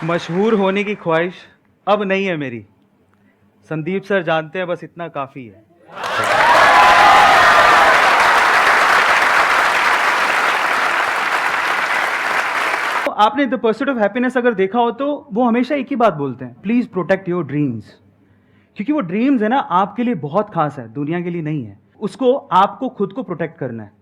मशहूर होने की ख्वाहिश अब नहीं है मेरी। संदीप सर जानते हैं, बस इतना काफी है। तो आपने द परस्यूट ऑफ हैप्पीनेस अगर देखा हो तो वो हमेशा एक ही बात बोलते हैं, प्लीज प्रोटेक्ट योर ड्रीम्स। क्योंकि वो ड्रीम्स है ना, आपके लिए बहुत खास है, दुनिया के लिए नहीं है। उसको आपको खुद को प्रोटेक्ट करना है।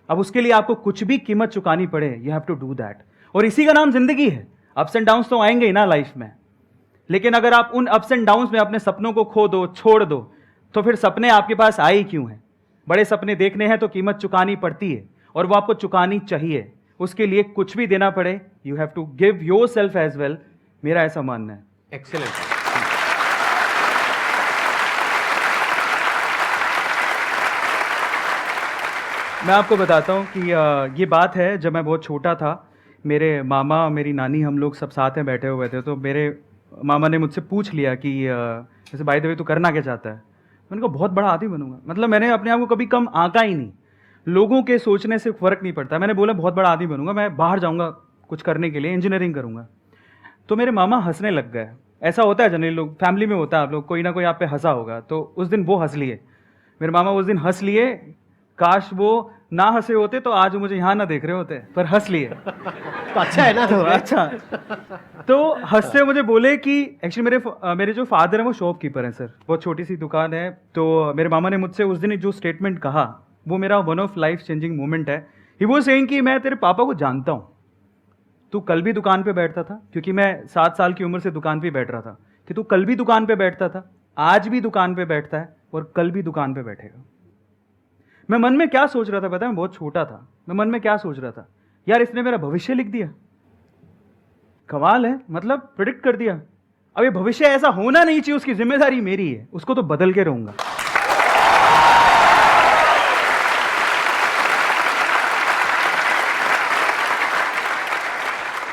अब उसके लिए आपको कुछ भी कीमत चुकानी पड़े, you have to do that. और इसी का नाम जिंदगी है। अप्स एंड डाउन्स तो आएंगे ही ना लाइफ में, लेकिन अगर आप उन अप्स एंड डाउन्स में अपने सपनों को खो दो, छोड़ दो, तो फिर सपने आपके पास आए ही क्यों हैं? बड़े सपने देखने हैं तो कीमत चुकानी पड़ती है, और वो आपको चुकानी चाहिए। उसके लिए कुछ भी देना पड़े, you have to give yourself as well. मेरा ऐसा मानना है। एक्सेलेंट। मैं आपको बताता हूँ कि ये बात है, जब मैं बहुत छोटा था, मेरे मामा, मेरी नानी, हम लोग सब साथ में बैठे हुए थे। तो मेरे मामा ने मुझसे पूछ लिया कि जैसे बाय द वे तू करना क्या चाहता है। मैंने कहा बहुत बड़ा आदमी बनूंगा। मतलब मैंने अपने आप को कभी कम आंका ही नहीं। लोगों के सोचने से फर्क नहीं पड़ता। मैंने बोला बहुत बड़ा आदमी बनूंगा, मैं बाहर जाऊंगा कुछ करने के लिए, इंजीनियरिंग करूंगा। तो मेरे मामा हंसने लग गए। ऐसा होता है जनरली, लोग फैमिली में होता है, आप लोग कोई ना कोई आप पे हंसा होगा। तो उस दिन वो हंस लिए, मेरे मामा उस दिन हंस लिए। काश वो ना हंसे होते तो आज मुझे यहाँ ना देख रहे होते, पर हंस लिए। तो अच्छा है ना। तो अच्छा, तो हंसते मुझे बोले कि एक्चुअली मेरे जो फादर हैं वो शॉपकीपर हैं सर, बहुत छोटी सी दुकान है। तो मेरे मामा ने मुझसे उस दिन जो स्टेटमेंट कहा, वो मेरा one of life changing moment है। ही वो सेइंग कि मैं तेरे पापा को जानता हूँ, तू कल भी दुकान पे बैठता था, क्योंकि मैं 7 साल की उम्र से दुकान पे बैठ रहा था, कि तू कल भी दुकान पे बैठता था, आज भी दुकान पे बैठता है, और कल भी दुकान पे बैठेगा। मैं मन में क्या सोच रहा था पता है? मैं बहुत छोटा था। मैं मन में क्या सोच रहा था, यार इसने मेरा भविष्य लिख दिया। कमाल है, मतलब प्रेडिक्ट कर दिया। अब ये भविष्य ऐसा होना नहीं चाहिए, उसकी जिम्मेदारी मेरी है, उसको तो बदल के रहूंगा।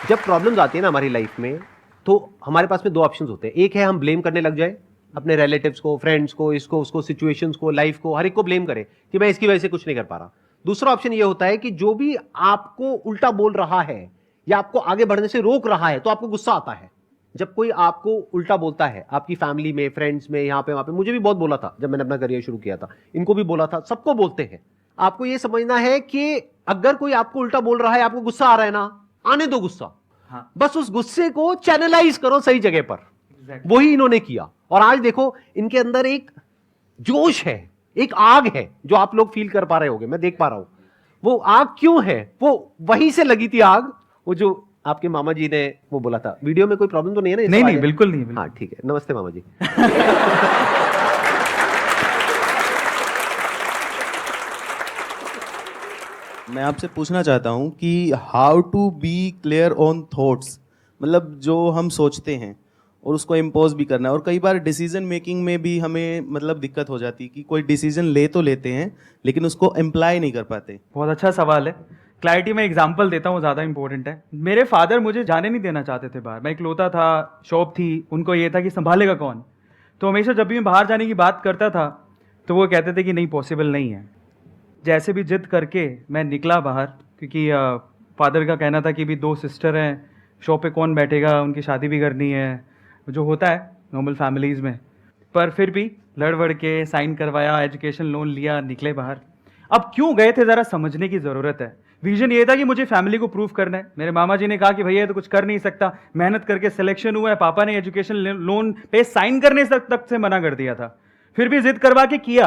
जब प्रॉब्लम्स आती है ना हमारी लाइफ में, तो हमारे पास में दो ऑप्शंस होते हैं। एक है हम ब्लेम करने लग जाए अपने रिलेटिव्स को, फ्रेंड्स को, इसको उसको, सिचुएशंस को, लाइफ को, हर एक को ब्लेम करें कि मैं इसकी वजह से कुछ नहीं कर पा रहा। दूसरा ऑप्शन ये होता है कि जो भी आपको उल्टा बोल रहा है या आपको आगे बढ़ने से रोक रहा है, तो आपको गुस्सा आता है। जब कोई आपको उल्टा बोलता है, आपकी फैमिली में, फ्रेंड्स में, यहाँ पे वहां पे, मुझे भी बहुत बोला था जब मैंने अपना करियर शुरू किया था, इनको भी बोला था, सबको बोलते हैं। आपको ये समझना है कि अगर कोई आपको उल्टा बोल रहा है, आपको गुस्सा आ रहा है ना, आने दो गुस्सा। हाँ, बस उस गुस्से को चैनलाइज करो सही जगह पर। exactly. वही इन्होंने किया, और आज देखो इनके अंदर एक जोश है, एक आग है, जो आप लोग फील कर पा रहे होंगे, मैं देख पा रहा हूं। वो आग क्यों है? वो वहीं से लगी थी आग, वो जो आपके मामा जी ने वो बोला था। वीडियो में कोई प्रॉब्लम तो नहीं है ना? नहीं नहीं, बिल्कुल नहीं, हाँ ठीक है। नमस्ते मामा जी। मैं आपसे पूछना चाहता हूँ कि how to be clear on thoughts, मतलब जो हम सोचते हैं और उसको इम्पोज भी करना है। और कई बार डिसीजन मेकिंग में भी हमें मतलब दिक्कत हो जाती है कि कोई डिसीजन ले तो लेते हैं लेकिन उसको इम्प्लाई नहीं कर पाते। बहुत अच्छा सवाल है। क्लैरिटी में एग्जांपल देता हूँ, ज़्यादा इंपॉर्टेंट है। मेरे फादर मुझे जाने नहीं देना चाहते थे बाहर। मैं इकलौता था, शॉप थी, उनको ये था कि संभालेगा कौन। तो हमेशा जब भी मैं बाहर जाने की बात करता था तो वो कहते थे कि नहीं, पॉसिबल नहीं है। जैसे भी जिद करके मैं निकला बाहर, क्योंकि फादर का कहना था कि भी 2 सिस्टर हैं, शॉप पे कौन बैठेगा, उनकी शादी भी करनी है, जो होता है नॉर्मल फैमिलीज़ में। पर फिर भी लड़ वड़ के साइन करवाया, एजुकेशन लोन लिया, निकले बाहर। अब क्यों गए थे ज़रा समझने की ज़रूरत है। विजन ये था कि मुझे फैमिली को प्रूव करना है। मेरे मामा जी ने कहा कि भैया तो कुछ कर नहीं सकता, मेहनत करके सिलेक्शन हुआ है। पापा ने एजुकेशन लोन पे साइन करने तक से मना कर दिया था, फिर भी जिद करवा के किया।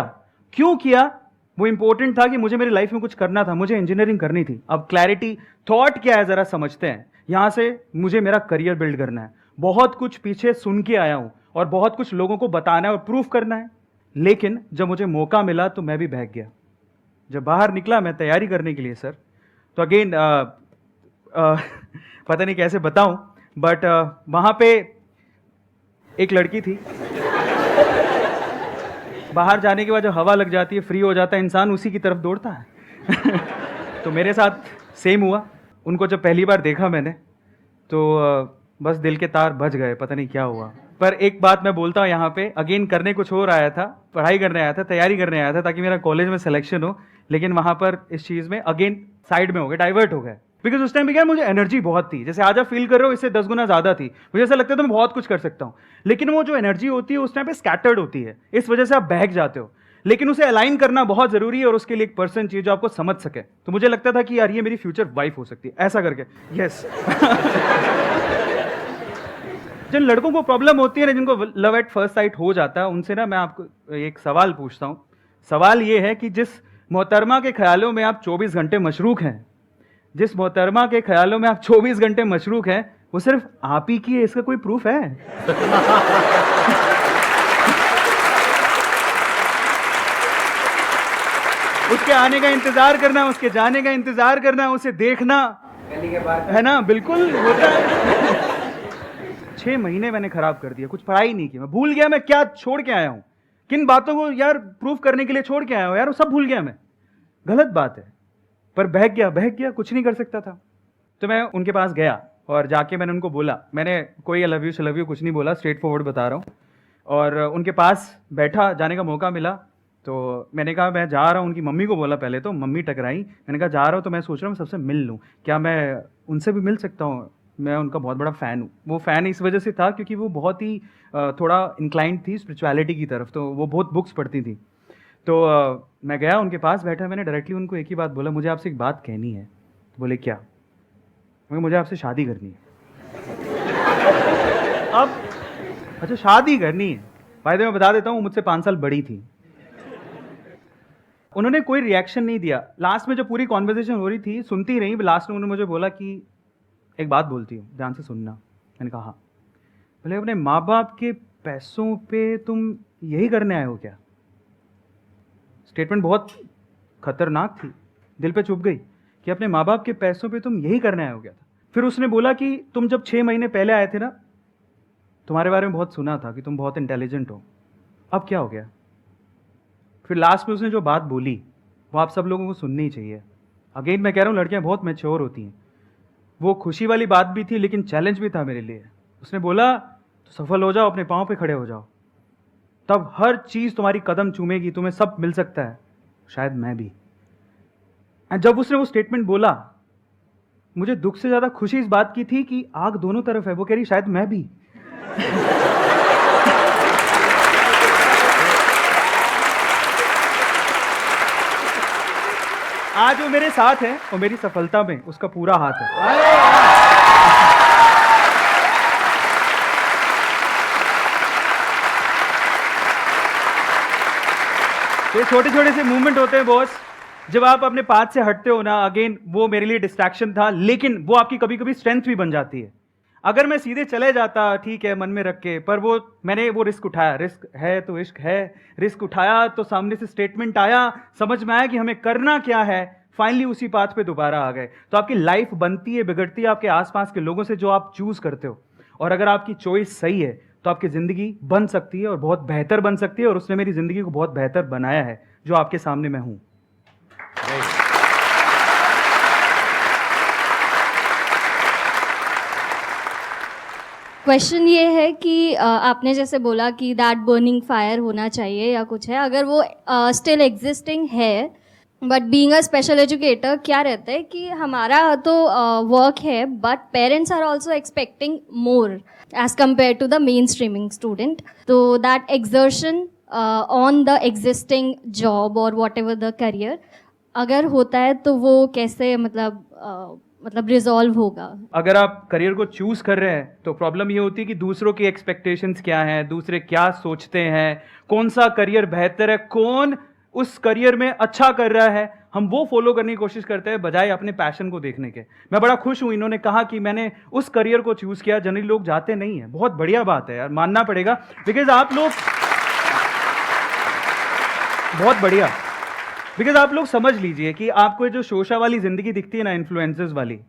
क्यों किया? वो इंपॉर्टेंट था कि मुझे मेरी लाइफ में कुछ करना था, मुझे इंजीनियरिंग करनी थी। अब क्लैरिटी, थॉट क्या है ज़रा समझते हैं। यहाँ से मुझे मेरा करियर बिल्ड करना है। बहुत कुछ पीछे सुन के आया हूँ और बहुत कुछ लोगों को बताना है और प्रूफ करना है। लेकिन जब मुझे मौका मिला तो मैं भी बहक गया। जब बाहर निकला मैं तैयारी करने के लिए सर, तो अगेन पता नहीं कैसे बताऊं, बट वहाँ पे एक लड़की थी। बाहर जाने के बाद जब हवा लग जाती है, फ्री हो जाता है इंसान, उसी की तरफ दौड़ता है। तो मेरे साथ सेम हुआ। उनको जब पहली बार देखा मैंने तो बस दिल के तार बज गए, पता नहीं क्या हुआ। पर एक बात मैं बोलता हूँ यहाँ पे, अगेन करने कुछ और आया था, पढ़ाई करने आया था, तैयारी करने आया था ताकि मेरा कॉलेज में सिलेक्शन हो। लेकिन वहाँ पर इस चीज़ में अगेन साइड में हो गए, डाइवर्ट हो गए। बिकॉज उस टाइम पे क्या मुझे एनर्जी बहुत थी, जैसे आज आप फील कर रहे हो इससे 10 गुना ज्यादा थी, मुझे ऐसा लगता था मैं बहुत कुछ कर सकता हूँ, लेकिन वो जो एनर्जी होती है उस टाइम पे स्कैटर्ड होती है, इस वजह से आप बहक जाते हो, लेकिन उसे अलाइन करना बहुत जरूरी है और उसके लिए एक पर्सन चाहिए जो आपको समझ सके। तो मुझे लगता था कि यार ये मेरी फ्यूचर वाइफ हो सकती है, ऐसा करके। यस जिन लड़कों को प्रॉब्लम होती है ना, जिनको लव एट फर्स्ट साइट हो जाता है, उनसे ना मैं आपको एक सवाल पूछता हूँ। सवाल ये है कि जिस मोहतरमा के ख्यालों में आप 24 घंटे मशरूक हैं, जिस मोहतरमा के ख्यालों में आप 24 घंटे मशरूक हैं, वो सिर्फ आप ही की है, इसका कोई प्रूफ है? उसके आने का इंतजार करना, उसके जाने का इंतजार करना, उसे देखना, है ना? बिल्कुल होता है। 6 महीने मैंने खराब कर दिया, कुछ पढ़ाई नहीं की, मैं भूल गया मैं क्या छोड़ के आया हूं, किन बातों को यार प्रूफ करने के लिए छोड़ के आया हूं, यार वो सब भूल गया मैं। गलत बात है, पर बहक गया, कुछ नहीं कर सकता था। तो मैं उनके पास गया और जाके मैंने उनको बोला, मैंने कोई आई लव यू कुछ नहीं बोला, स्ट्रेट फॉरवर्ड बता रहा हूँ। और उनके पास बैठा, जाने का मौका मिला तो मैंने कहा मैं जा रहा हूँ। उनकी मम्मी को बोला पहले, तो मम्मी टकराई। मैंने कहा जा रहा हूँ तो मैं सोच रहा हूँ सबसे मिल लूँ, क्या मैं उनसे भी मिल सकता हूँ? मैं उनका बहुत बड़ा फ़ैन हूँ। वो फ़ैन इस वजह से था क्योंकि वो बहुत ही थोड़ा इंक्लाइंड थी स्पिरिचुअलिटी की तरफ, तो वो बहुत बुक्स पढ़ती थी। तो मैं गया उनके पास बैठा, मैंने डायरेक्टली उनको एक ही बात बोला, मुझे आपसे एक बात कहनी है। तो बोले क्या? मुझे आपसे शादी करनी है। अब अच्छा शादी करनी है, भाई मैं बता देता हूँ, मुझसे 5 साल बड़ी थी। उन्होंने कोई रिएक्शन नहीं दिया। लास्ट में जो पूरी कॉन्वर्सेशन हो रही थी सुनती रही, लास्ट में उन्होंने मुझे बोला कि एक बात बोलती हूँ, ध्यान से सुनना। मैंने कहा हाँ। बोले अपने माँ बाप के पैसों पे तुम यही करने आए हो क्या? स्टेटमेंट बहुत खतरनाक थी, दिल पे चुभ गई कि अपने माँ बाप के पैसों पे तुम यही करने आए हो क्या था। फिर उसने बोला कि तुम जब 6 महीने पहले आए थे ना, तुम्हारे बारे में बहुत सुना था कि तुम बहुत इंटेलिजेंट हो, अब क्या हो गया? फिर लास्ट में उसने जो बात बोली वो आप सब लोगों को सुननी चाहिए। अगेन मैं कह रहा हूँ, लड़कियां बहुत मैच्योर होती हैं। वो खुशी वाली बात भी थी लेकिन चैलेंज भी था मेरे लिए। उसने बोला तो सफल हो जाओ, अपने पाँव पे खड़े हो जाओ, तब हर चीज़ तुम्हारी कदम चूमेगी, तुम्हें सब मिल सकता है, शायद मैं भी। एंड जब उसने वो स्टेटमेंट बोला, मुझे दुख से ज़्यादा खुशी इस बात की थी कि आग दोनों तरफ है। वो कह रही शायद मैं भी। आज वो मेरे साथ है और मेरी सफलता में उसका पूरा हाथ है। तो छोटे छोटे से मूवमेंट होते हैं बॉस, जब आप अपने पाथ से हटते हो ना, अगेन वो मेरे लिए डिस्ट्रैक्शन था, लेकिन वो आपकी कभी कभी स्ट्रेंथ भी बन जाती है। अगर मैं सीधे चले जाता, ठीक है, मन में रख के, पर वो मैंने वो रिस्क उठाया। रिस्क है तो इश्क है। रिस्क उठाया तो सामने से स्टेटमेंट आया, समझ में आया कि हमें करना क्या है, फाइनली उसी पाथ पे दोबारा आ गए। तो आपकी लाइफ बनती है, बिगड़ती है आपके आसपास के लोगों से जो आप चूज करते हो। और अगर आपकी चॉइस सही है तो आपकी जिंदगी बन सकती है और बहुत बेहतर बन सकती है। और उसने मेरी जिंदगी को बहुत बेहतर बनाया है, जो आपके सामने मैं हूं। क्वेश्चन ये है कि आपने जैसे बोला कि दैट बर्निंग फायर होना चाहिए या कुछ है, अगर वो स्टिल एग्जिस्टिंग है, but being a special educator क्या रहता है कि हमारा तो वर्क है, but parents are also expecting more as compare to the main streaming student. तो that exertion on the existing job और वॉट एवर द करियर अगर होता है तो वो कैसे मतलब रिजॉल्व होगा? अगर आप करियर को चूज कर रहे हैं तो प्रॉब्लम ये होती है कि दूसरों की एक्सपेक्टेशंस क्या हैं, दूसरे क्या सोचते हैं, कौन सा करियर बेहतर है, कौन उस करियर में अच्छा कर रहा है, हम वो फॉलो करने की कोशिश करते हैं बजाय अपने पैशन को देखने के। मैं बड़ा खुश हूं, इन्होंने कहा कि मैंने उस करियर को चूज किया। जनरली लोग जाते नहीं है, बहुत बढ़िया बात है यार, मानना पड़ेगा। बिकॉज आप लोग बहुत बढ़िया, बिकॉज आप लोग समझ लीजिए कि आपको जो शोशा वाली जिंदगी दिखती है ना, इन्फ्लुएंसर्स वाली,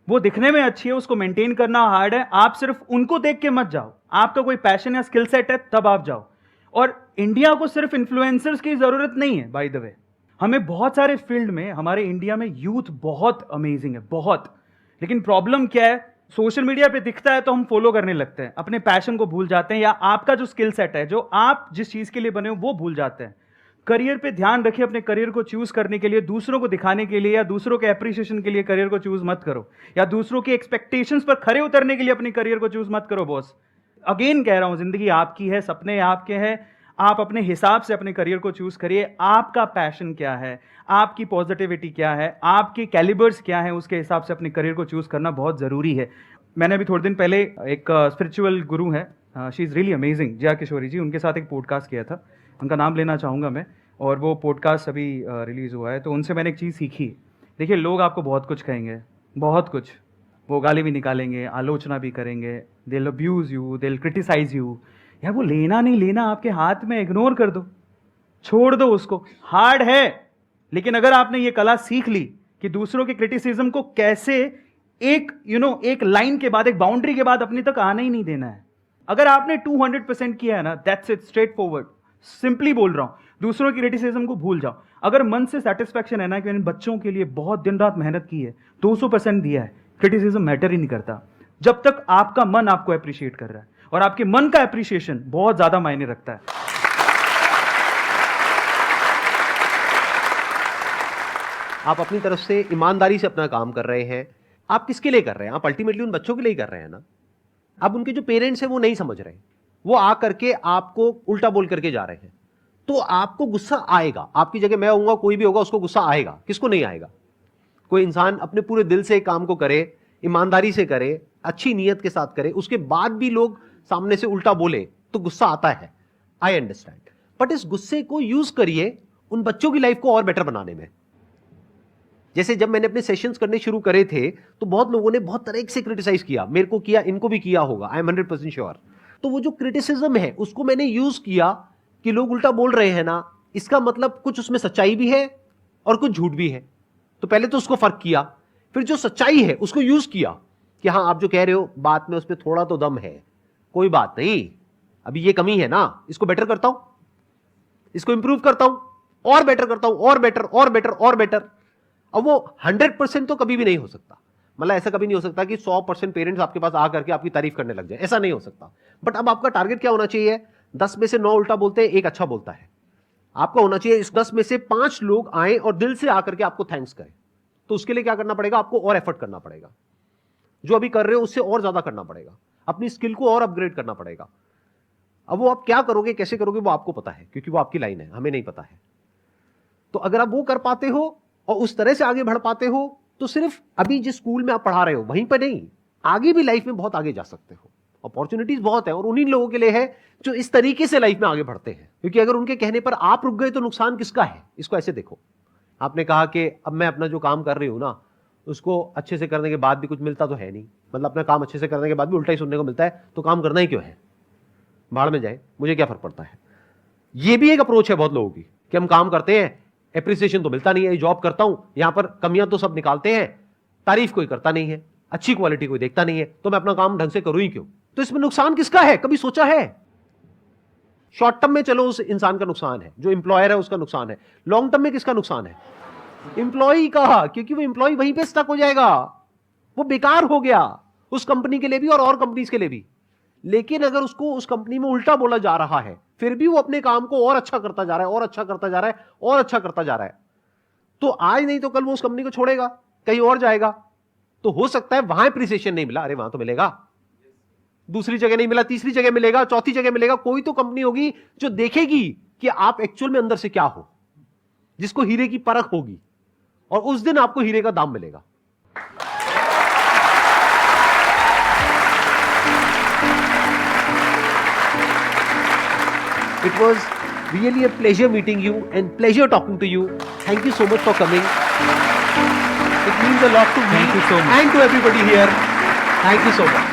वो दिखने में अच्छी है, उसको मेंटेन करना हार्ड है। आप सिर्फ उनको देख के मत जाओ, आपका कोई पैशन या स्किल सेट है तब आप जाओ। और इंडिया को सिर्फ इन्फ्लुएंसर्स की जरूरत नहीं है, बाय द वे। हमें बहुत सारे फील्ड में, हमारे इंडिया में यूथ बहुत अमेजिंग है, बहुत। लेकिन प्रॉब्लम क्या है, सोशल मीडिया पे दिखता है तो हम फॉलो करने लगते हैं, अपने पैशन को भूल जाते हैं, या आपका जो स्किल सेट है, जो आप जिस चीज के लिए बने हो, वो भूल जाते हैं। करियर पे ध्यान रखिए, अपने करियर को चूज करने के लिए, दूसरों को दिखाने के लिए या दूसरों के अप्रिसिएशन के लिए करियर को चूज मत करो, या दूसरों के एक्सपेक्टेशंस पर खरे उतरने के लिए अपने करियर को चूज मत करो बॉस। अगेन कह रहा हूं, जिंदगी आपकी है, सपने आपके हैं, आप अपने हिसाब से अपने करियर को चूज करिए। आपका पैशन क्या है, आपकी पॉजिटिविटी क्या है, आपके कैलिबर्स क्या है, उसके हिसाब से अपने करियर को चूज करना बहुत जरूरी है। मैंने अभी थोड़े दिन पहले एक स्पिरिचुअल गुरु है, she is really amazing, Jaya Kishori ji, उनके साथ एक पॉडकास्ट किया था, उनका नाम लेना चाहूँगा मैं, और वो पॉडकास्ट अभी रिलीज़ हुआ है। तो उनसे मैंने एक चीज़ सीखी। देखिए, लोग आपको बहुत कुछ कहेंगे, बहुत कुछ, वो गाली भी निकालेंगे, आलोचना भी करेंगे, they will abuse you, they will criticise you. यार वो लेना नहीं लेना आपके हाथ में, इग्नोर कर दो, छोड़ दो उसको। हार्ड है, लेकिन अगर आपने ये कला सीख ली कि दूसरों के क्रिटिसिज्म को कैसे एक लाइन के बाद, एक बाउंड्री के बाद अपने तक आने ही नहीं देना है। अगर आपने 200% किया है ना, that's it, straight forward, simply बोल रहा हूं, दूसरों की क्रिटिसिज्म को भूल जाओ। अगर मन से सेटिस्फैक्शन है ना कि मैंने बच्चों के लिए बहुत दिन रात मेहनत की है, 200% दिया है, क्रिटिसिज्म मैटर ही नहीं करता, जब तक आपका मन आपको अप्रिशिएट कर रहा है। और आपके मन का अप्रिशिएशन बहुत ज्यादा मायने रखता है। आप अपनी तरफ से ईमानदारी से अपना काम कर रहे हैं। आप किसके लिए कर रहे हैं? आप अल्टीमेटली उन बच्चों के लिए कर रहे हैं ना। अब उनके जो पेरेंट्स हैं वो नहीं समझ रहे, वो आ करके आपको उल्टा बोल करके जा रहे हैं, तो आपको गुस्सा आएगा। आपकी जगह मैं होऊंगा, कोई भी होगा, उसको गुस्सा आएगा। किसको नहीं आएगा? कोई इंसान अपने पूरे दिल से काम को करे, ईमानदारी से करे, अच्छी नीयत के साथ करे, उसके बाद भी लोग सामने से उल्टा बोले तो गुस्सा आता है। आई अंडरस्टैंड, बट इस गुस्से को यूज करिए उन बच्चों की लाइफ को और बेटर बनाने में। जैसे जब मैंने अपने सेशंस करने शुरू करे थे तो बहुत लोगों ने बहुत तरह से क्रिटिसाइज किया, मेरे को किया, इनको भी किया होगा, आई एम 100% श्योर। तो वो जो क्रिटिसिज्म है उसको मैंने यूज किया कि लोग उल्टा बोल रहे हैं ना, इसका मतलब कुछ उसमें सच्चाई भी है और कुछ झूठ भी है। तो पहले तो उसको फर्क किया, फिर जो सच्चाई है उसको यूज किया कि हाँ, आप जो कह रहे हो बात में उसमें थोड़ा तो दम है, कोई बात नहीं, अभी ये कमी है ना, इसको बेटर करता हूं, इसको इंप्रूव करता हूं, और बेटर करता हूं, और बेटर और बेटर और बेटर। अब वो 100% तो कभी भी नहीं हो सकता, मतलब ऐसा कभी नहीं हो सकता कि 100% पेरेंट्स आपके पास आ करके आपकी तारीफ करने लग जाए, ऐसा नहीं हो सकता। बट अब आपका टारगेट क्या होना चाहिए? 10 में से 9 उल्टा बोलते हैं, 1 अच्छा बोलता है। आपका होना चाहिए इस 10 में से 5 लोग आए और दिल से आकर के आपको थैंक्स करें। तो उसके लिए क्या करना पड़ेगा? आपको और एफर्ट करना पड़ेगा, जो अभी कर रहे हो उससे और ज्यादा करना पड़ेगा, अपनी स्किल को और अपग्रेड करना पड़ेगा। अब वो आप क्या करोगे, कैसे करोगे, वो आपको पता है, क्योंकि वो आपकी लाइन है, हमें नहीं पता है। तो अगर आप वो कर पाते हो और उस तरह से आगे बढ़ पाते हो, तो सिर्फ अभी जिस स्कूल में आप पढ़ा रहे हो वहीं पर नहीं, आगे भी लाइफ में बहुत आगे जा सकते हो। अपॉर्चुनिटीज बहुत है, और उन्हीं लोगों के लिए है जो इस तरीके से लाइफ में आगे बढ़ते हैं। क्योंकि अगर उनके कहने पर आप रुक गए तो नुकसान किसका है? इसको ऐसे देखो, आपने कहा कि अब मैं अपना जो काम कर रही हूं ना, उसको अच्छे से करने के बाद भी कुछ मिलता तो है नहीं, मतलब अपना काम अच्छे से करने के बाद भी उल्टा ही सुनने को मिलता है, तो काम करना ही क्यों है? भाड़ में जाए, मुझे क्या फर्क पड़ता है। ये भी एक अप्रोच है बहुत लोगों की कि हम काम करते हैं, एप्रिसिएशन तो मिलता नहीं है, जॉब करता हूं, यहां पर कमियां तो सब निकालते हैं, तारीफ कोई करता नहीं है, अच्छी क्वालिटी कोई देखता नहीं है, तो मैं अपना काम ढंग से करूं ही क्यों? तो इसमें नुकसान किसका है? कभी सोचा है? शॉर्ट टर्म में चलो उस इंसान का नुकसान है, जो एम्प्लॉयर है उसका नुकसान है। लॉन्ग टर्म में किसका नुकसान है? एम्प्लॉय का, क्योंकि वो एम्प्लॉय वहीं पे स्टक हो जाएगा, वो बेकार हो गया उस कंपनी के लिए भी और कंपनीज के लिए भी। लेकिन अगर उसको उस कंपनी में उल्टा बोला जा रहा है, फिर भी वो अपने काम को और अच्छा करता जा रहा है, और अच्छा करता जा रहा है, और अच्छा करता जा रहा है, तो आज नहीं तो कल वो उस कंपनी को छोड़ेगा, कहीं और जाएगा। तो हो सकता है वहां एप्रिसिएशन नहीं मिला, अरे वहां तो मिलेगा, दूसरी जगह नहीं मिला, तीसरी जगह मिलेगा, चौथी जगह मिलेगा। कोई तो कंपनी होगी जो देखेगी कि आप एक्चुअल में अंदर से क्या हो, जिसको हीरे की परख होगी, और उस दिन आपको हीरे का दाम मिलेगा। It was really a pleasure meeting you and pleasure talking to you. Thank you so much for coming. It means a lot to me. Thank you so much. And to everybody here. Thank you so much.